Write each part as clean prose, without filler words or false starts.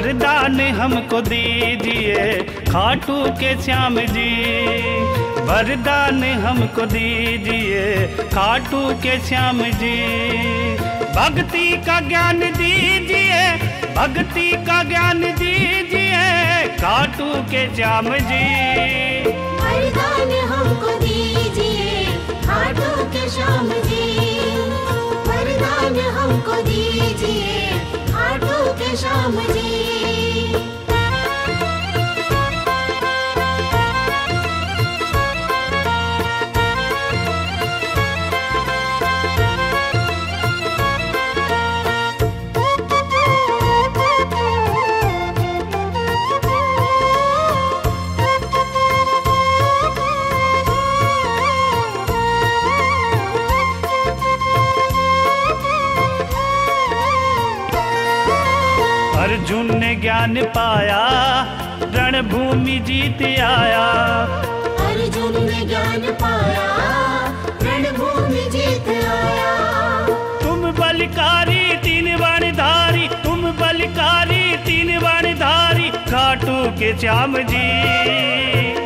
वरदान हमको दीजिए खाटू के श्याम जी, वरदान हमको दीजिए खाटू के श्याम जी। भक्ति का ज्ञान दीजिए, भक्ति का ज्ञान दीजिए खाटू के श्याम जी। वरदान हमको दीजिए खाटू के श्याम जी, वरदान हमको दीजिए खाटू के श्याम जी। अर्जुन ने ज्ञान पाया रणभूमि जीत आया, अर्जुन ने ज्ञान पाया रणभूमि जीत आया। तुम बलकारी तीन बाणधारी, तुम बलकारी तीन बाणधारी खाटू के श्याम जी।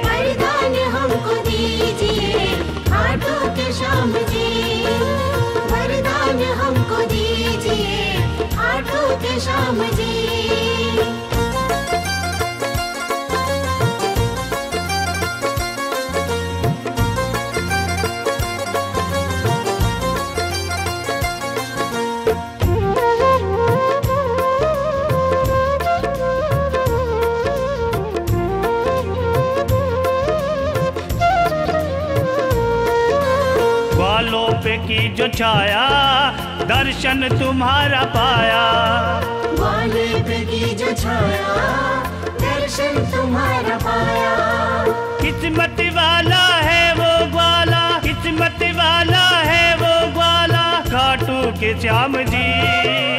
वरदान हमको दीजिए खाटू के श्याम जी, वरदान हमको दीजिए खाटू के श्याम जी। ग्वालों पे की जो छाया दर्शन तुम्हारा पाया, ग्वाले पे की जो छाया दर्शन तुम्हारा पाया। किस्मत वाला है वो ग्वाला, किस्मत वाला है वो ग्वाला खाटू के श्याम जी।